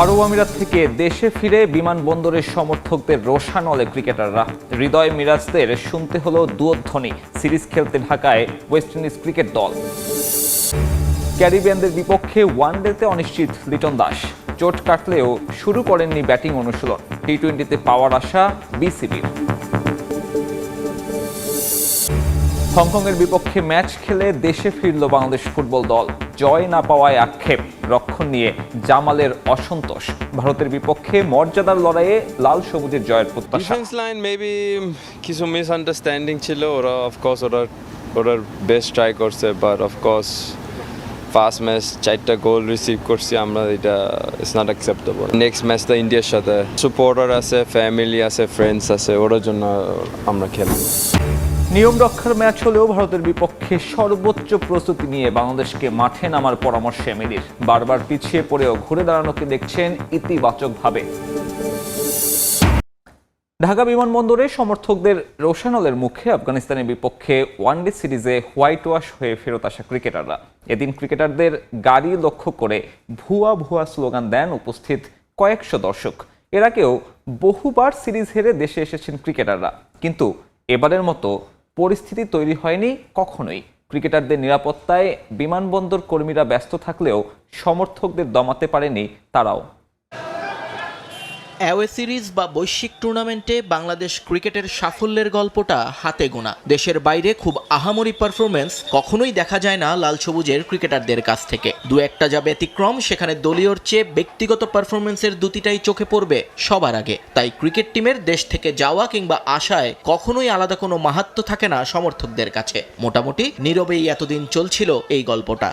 আরব আমিরাত থেকে দেশে ফিরে বিমানবন্দরের সমর্থকদের রোষানলে ক্রিকেটাররা। হৃদয় মিরাজদের শুনতে হলো দুয়ধ্বনি। সিরিজ খেলতে ঢাকায় ওয়েস্ট ইন্ডিজ ক্রিকেট দল। ক্যারিবিয়ানদের বিপক্ষে ওয়ানডেতে অনিশ্চিত লিটন দাস। চোট কাটলেও শুরু করেননি ব্যাটিং অনুশীলন। টি-20তে পাওয়ার আশা বিসিবির। হংকংয়ের বিপক্ষে ম্যাচ খেলে দেশে ফিরল বাংলাদেশ ফুটবল দল। জয় না পাওয়ায় আক্ষেপ, রক্ষণ নিয়ে জামালের অসন্তোষ। ভারতের বিপক্ষে মর্যাদার লড়াইয়ে লাল সবুজের জয়ের প্রত্যাশা। ডিফেন্স লাইন মেবি কিছু মিসআন্ডারস্ট্যান্ডিং ছিল। অফকোর্স ওরা বেস্ট ট্রাই করছে, বাট অফকোর্স ফার্স্ট ম্যাচ 4টা গোল রিসিভ করছি আমরা, এটা ইটস নট অ্যাকসেপ্টেবল। নেক্সট ম্যাচটা ইন্ডিয়ার সাথে সাপোর্টার আছে, ফ্যামিলি আছে, ফ্রেন্ডস আছে, ওর জন্য আমরা খেলব। নিয়ম রক্ষার ম্যাচ হলেও ভারতের বিপক্ষে সর্বোচ্চ প্রস্তুতি নিয়ে বাংলাদেশকে মাঠে নামার পরামর্শ এমিলির। বারবার পিছিয়ে পড়েও ঘুরে দাঁড়ানোকে দেখছেন ইতিবাচকভাবে। ঢাকা বিমানবন্দরে সমর্থকদের রোষানলের মুখে আফগানিস্তানের বিপক্ষে ওয়ানডে সিরিজে হোয়াইট ওয়াশ হয়ে ফেরত আসা ক্রিকেটাররা। এদিন ক্রিকেটারদের গাড়ি লক্ষ্য করে ভুয়া স্লোগান দেন উপস্থিত কয়েকশো দর্শক। এর আগেও বহুবার সিরিজ হেরে দেশে এসেছেন ক্রিকেটাররা, কিন্তু এবারের মতো পরিস্থিতি তৈরি হয়নি কখনোই। ক্রিকেটারদের নিরাপত্তায় বিমানবন্দর কর্মীরা ব্যস্ত থাকলেও সমর্থকদের দমাতে পারেনি তারাও। অ্যাওয়ে সিরিজ বা বৈশ্বিক টুর্নামেন্টে বাংলাদেশ ক্রিকেটের সাফল্যের গল্পটা হাতে গোনা। দেশের বাইরে খুব আহামরি পারফরমেন্স কখনোই দেখা যায় না লাল সবুজের ক্রিকেটারদের কাছ থেকে। দু একটা যা ব্যতিক্রম, সেখানে দলীয়র চেয়ে ব্যক্তিগত পারফরমেন্সের দুটিটাই চোখে পড়বে সবার আগে। তাই ক্রিকেট টিমের দেশ থেকে যাওয়া কিংবা আসায় কখনোই আলাদা কোনো মাহাত্ম্য থাকে না সমর্থকদের কাছে। মোটামুটি নীরবেই এতদিন চলছিল এই গল্পটা।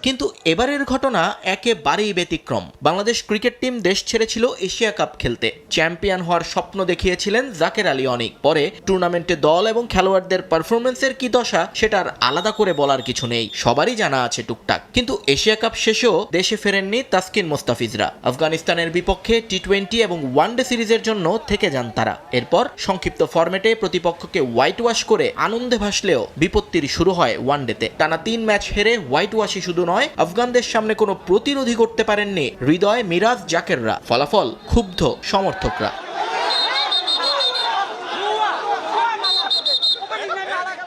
কিন্তু এবারের ঘটনা একেবারেই ব্যতিক্রম। বাংলাদেশ ক্রিকেট টিম দেশ ছেড়েছিল এশিয়া কাপ খেলতে। চ্যাম্পিয়ন হওয়ার স্বপ্ন দেখিয়েছিলেন জাকের আলী অনিক। পরে টুর্নামেন্টে দল এবং খেলোয়াড়দের পারফরমেন্সের কি দশা, সেটার আলাদা করে বলার কিছু নেই, সবারই জানা আছে টুকটাক। কিন্তু এশিয়া কাপ শেষেও দেশে ফেরেননি তাসকিন মোস্তাফিজরা। আফগানিস্তানের বিপক্ষে টি-20 এবং ওয়ানডে সিরিজের জন্য থেকে যান তারা। এরপর সংক্ষিপ্ত ফরম্যাটে প্রতিপক্ষকে হোয়াইট ওয়াশ করে আনন্দে ভাসলেও বিপত্তির শুরু হয় ওয়ানডেতে। টানা 3 ম্যাচ হেরে হোয়াইট ওয়াশই শুধু নয়, আফগানদের সামনে কোনো প্রতিরোধী করতে পারেননি হৃদয় মিরাজ জাকেররা। ফলাফল ক্ষুব্ধ সমর্থকরা।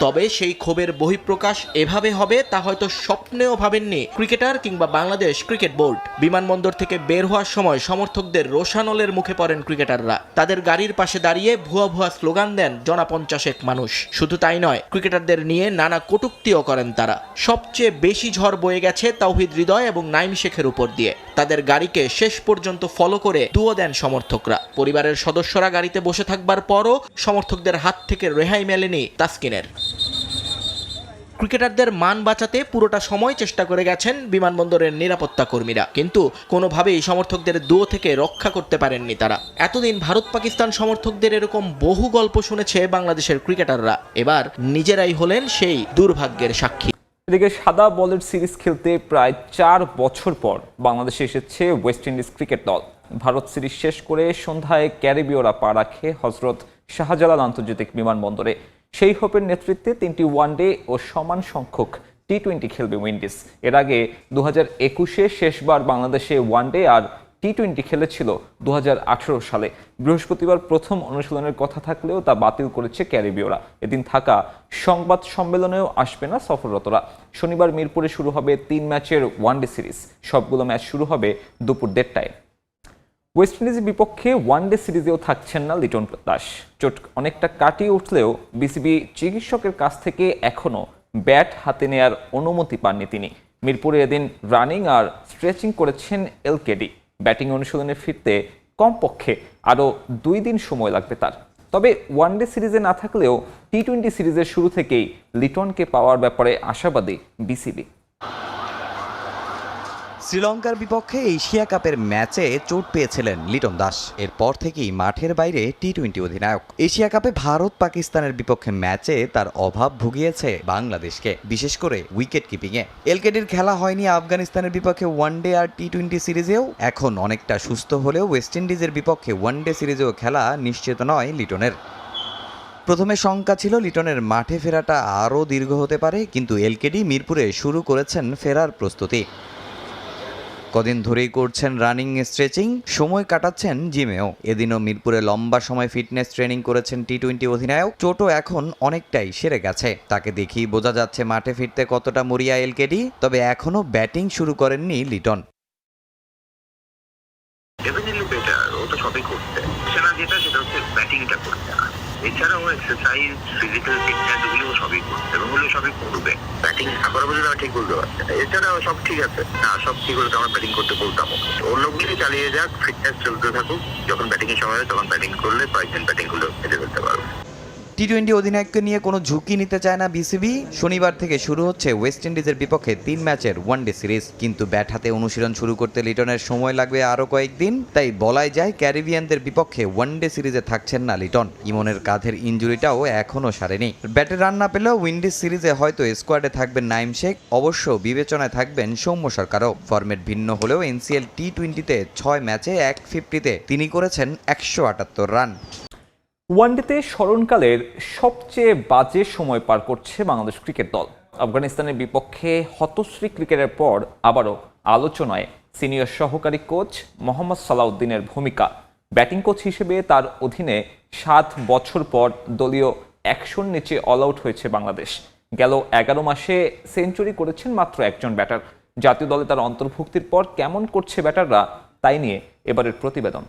তবে সেই ক্ষোভের বহিঃপ্রকাশ এভাবে হবে তা হয়তো স্বপ্নেও ভাবেননি ক্রিকেটার কিংবা বাংলাদেশ ক্রিকেট বোর্ড। বিমানবন্দর থেকে বের হওয়ার সময় সমর্থকদের রোষানলের মুখে পড়েন ক্রিকেটাররা। তাদের গাড়ির পাশে দাঁড়িয়ে ভুয়া স্লোগান দেন জনা 50 মানুষ। শুধু তাই নয়, ক্রিকেটারদের নিয়ে নানা কটূক্তিও করেন তারা। সবচেয়ে বেশি ঝড় বয়ে গেছে তাওহিদ হৃদয় এবং নাইম শেখের উপর দিয়ে। তাদের গাড়িকে শেষ পর্যন্ত ফলো করে দুয়ো দেন সমর্থকরা। পরিবারের সদস্যরা গাড়িতে বসে থাকবার পরও সমর্থকদের হাত থেকে রেহাই মেলেনি তাসকিনের। ক্রিকেটারদের মান বাঁচাতে পুরোটা সময় চেষ্টা করে গেছেন বিমানবন্দরের নিরাপত্তা কর্মীরা, কিন্তু কোনোভাবেই সমর্থকদের দুয়ো থেকে রক্ষা করতে পারেননি তারা। এতদিন ভারত পাকিস্তান সমর্থকদের এরকম বহু গল্প শুনেছে বাংলাদেশের ক্রিকেটাররা, এবার নিজেরাই হলেন সেই দুর্ভাগ্যের সাক্ষী। এদিকে সাদা বলের সিরিজ খেলতে প্রায় 4 বছর পর বাংলাদেশে এসেছে ওয়েস্ট ইন্ডিজ ক্রিকেট দল। ভারত সিরিজ শেষ করে সন্ধ্যায় ক্যারিবীয়রা পা রাখে হজরত শাহজালাল আন্তর্জাতিক বিমানবন্দরে। সেই হোপের নেতৃত্বে 3টি ওয়ানডে ও সমান সংখ্যক টি-20 খেলবে উইন্ডিজ। এর আগে 2021-এ শেষবার বাংলাদেশে ওয়ানডে আর টি-20 খেলেছিল 2018 সালে। বৃহস্পতিবার প্রথম অনুশীলনের কথা থাকলেও তা বাতিল করেছে ক্যারিবীয়রা। এদিন থাকা সংবাদ সম্মেলনেও আসবে না সফররতরা। শনিবার মিরপুরে শুরু হবে 3 ম্যাচের ওয়ানডে সিরিজ। সবগুলো ম্যাচ শুরু হবে দুপুর 1টায়। ওয়েস্ট ইন্ডিজের বিপক্ষে ওয়ানডে সিরিজেও থাকছেন না লিটন দাস। চোট অনেকটা কাটিয়ে উঠলেও বিসিবি চিকিৎসকের কাছ থেকে এখনও ব্যাট হাতে নেয়ার অনুমতি পাননি তিনি। মিরপুরে এদিন রানিং আর স্ট্রেচিং করেছেন এলকেডি। ব্যাটিং অনুশীলনে ফিরতে কমপক্ষে আরও 2 দিন সময় লাগবে তার। তবে ওয়ানডে সিরিজে না থাকলেও টি-20 সিরিজের শুরু থেকেই লিটনকে পাওয়ার ব্যাপারে আশাবাদী বিসিবি। শ্রীলঙ্কার বিপক্ষে এশিয়া কাপের ম্যাচে চোট পেয়েছিলেন লিটন দাস। এরপর থেকেই মাঠের বাইরে টি-20 অধিনায়ক। এশিয়া কাপে ভারত পাকিস্তানের বিপক্ষে ম্যাচে তার অভাব ভুগিয়েছে বাংলাদেশকে, বিশেষ করে উইকেট কিপিংয়ে। এলকেডির খেলা হয়নি আফগানিস্তানের বিপক্ষে ওয়ানডে আর টি-20 সিরিজেও। এখন অনেকটা সুস্থ হলেও ওয়েস্ট ইন্ডিজের বিপক্ষে ওয়ানডে সিরিজেও খেলা নিশ্চিত নয় লিটনের। প্রথমে শঙ্কা ছিল লিটনের মাঠে ফেরাটা আরও দীর্ঘ হতে পারে, কিন্তু এলকেডি মিরপুরে শুরু করেছেন ফেরার প্রস্তুতি। কদিন ধরেই করছেন রানিং স্ট্রেচিং, সময় কাটাচ্ছেন জিমেও। এদিনও মিরপুরে লম্বা সময় ফিটনেস ট্রেনিং করেছেন টি-20 অধিনায়ক। চোটও এখন অনেকটাই সেরে গেছে, তাকে দেখেই বোঝা যাচ্ছে মাঠে ফিরতে কতটা মরিয়া এলকেডি। তবে এখনও ব্যাটিং শুরু করেননি লিটন। ডেফিনেটলি বেটার, ও তো সবই করছে। সেটা সেটা হচ্ছে ব্যাটিংটা করছে না, এছাড়াও এক্সারসাইজ, ফিজিক্যাল ফিটনেস ওগুলো সবই করছে এবং ওগুলো সবই করবে। ব্যাটিং না করা পর্যন্ত ঠিক বলতে পারছে না, এছাড়াও সব ঠিক আছে। না, সব ঠিক হলে তো আমরা ব্যাটিং করতে বলতাম। ওর লোকগুলি চালিয়ে যাক, ফিটনেস চলতে থাকুক, যখন ব্যাটিং এর সময় হয় তখন ব্যাটিং করলে কয়েকদিন ব্যাটিং গুলো হেঁটে ফেলতে পারবে। টি-20 অধিনায়ককে নিয়ে কোনো ঝুঁকি নিতে চায় না বিসিবি। শনিবার থেকে শুরু হচ্ছে ওয়েস্ট ইন্ডিজের বিপক্ষে 3 ম্যাচের ওয়ানডে সিরিজ, কিন্তু ব্যাট হাতে অনুশীলন শুরু করতে লিটনের সময় লাগবে আরও কয়েকদিন। তাই বলাই যায় ক্যারিবিয়ানদের বিপক্ষে ওয়ানডে সিরিজে থাকছেন না লিটন। ইমনের কাঁধের ইনজুরিটাও এখনও সারেনি। ব্যাটে রান না পেলেও উইন্ডিজ সিরিজে হয়তো স্কোয়াডে থাকবেন নাইম শেখ, অবশ্য বিবেচনায় থাকবেন সৌম্য সরকারও। ফরম্যাট ভিন্ন হলেও এনসিএল টি-20তে 6 ম্যাচে 150-তে তিনি করেছেন 178 রান। ওয়ানডেতে স্মরণকালের সবচেয়ে বাজে সময় পার করছে বাংলাদেশ ক্রিকেট দল। আফগানিস্তানের বিপক্ষে হতশ্রী ক্রিকেটের পর আবারও আলোচনায় সিনিয়র সহকারী কোচ মোহাম্মদ সালাউদ্দিনের ভূমিকা। ব্যাটিং কোচ হিসেবে তার অধীনে 7 বছর পর দলীয় 100-র নিচে অল আউট হয়েছে বাংলাদেশ। গেল 11 মাসে সেঞ্চুরি করেছেন মাত্র একজন ব্যাটার। জাতীয় দলে তার অন্তর্ভুক্তির পর কেমন করছে ব্যাটাররা, তাই নিয়ে এবারের প্রতিবেদন।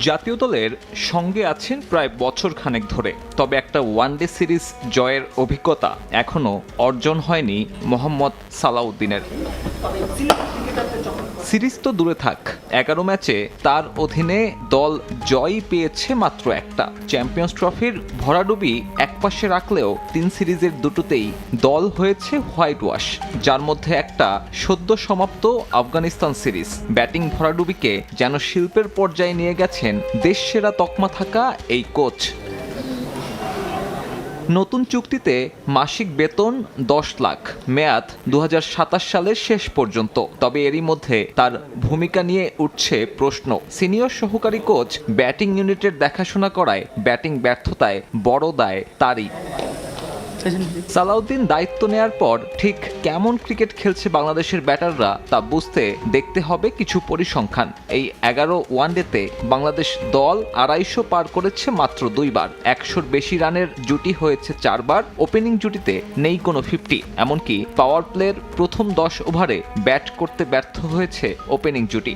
জাতীয় দলের সঙ্গে আছেন প্রায় বছর খানেক ধরে, তবে একটা ওয়ানডে সিরিজ জয়ের অভিজ্ঞতা এখনও অর্জন হয়নি মোহাম্মদ সালাউদ্দিনের। সিরিজ তো দূরে থাক, 11 ম্যাচে তার অধীনে দল জয় পেয়েছে মাত্র একটা। চ্যাম্পিয়ন্স ট্রফির ভরাডুবি একপাশে রাখলেও 3 সিরিজের দুটোতেই দল হয়েছে হোয়াইট ওয়াশ, যার মধ্যে একটা সদ্য সমাপ্ত আফগানিস্তান সিরিজ। ব্যাটিং ভরাডুবিকে যেন শিল্পের পর্যায়ে নিয়ে গেছেন দেশসেরা তকমা থাকা এই কোচ। নতুন চুক্তিতে মাসিক বেতন 10 লাখ, মেয়াদ 2027 সালের শেষ পর্যন্ত। তবে এরই মধ্যে তার ভূমিকা নিয়ে উঠছে প্রশ্ন। সিনিয়র সহকারী কোচ ব্যাটিং ইউনিটের দেখাশোনা করায় ব্যাটিং ব্যর্থতায় বড় দায় তারই। সালাউদ্দিন দায়িত্ব নেয়ার পর ঠিক কেমন ক্রিকেট খেলছে বাংলাদেশের ব্যাটাররা তা বুঝতে দেখতে হবে কিছু পরিসংখ্যান। এই 11 ওয়ানডেতে বাংলাদেশ দল 250 পার করেছে মাত্র 2 বার, 100-র বেশি রানের জুটি হয়েছে 4 বার, ওপেনিং জুটিতে নেই কোনো 50, এমনকি পাওয়ার প্লের প্রথম 10 ওভারে ব্যাট করতে ব্যর্থ হয়েছে ওপেনিং জুটি।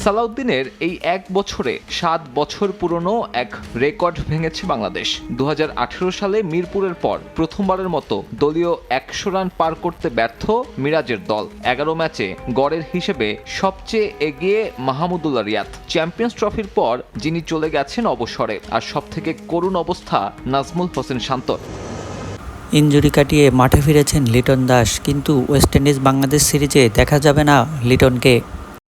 সালাউদ্দিনের এই 1 বছরে 7 বছর পুরনো এক রেকর্ড ভেঙেছে বাংলাদেশ। 2018 সালে মিরপুরের পর প্রথমবারের মতো দলীয় 100 রান পার করতে ব্যর্থ মিরাজের দল। 11 ম্যাচে গড়ের হিসেবে সবচেয়ে এগিয়ে মাহমুদুল্লাহ রিয়াদ। চ্যাম্পিয়ন্স ট্রফির পর যিনি চলে গেছেন অবসরে, আর সবথেকে করুণ অবস্থা নাজমুল হোসেন শান্তর। ইনজুরি কাটিয়ে মাঠে ফিরেছেন লিটন দাস, কিন্তু ওয়েস্ট ইন্ডিজ বাংলাদেশ সিরিজে দেখা যাবে না লিটনকে।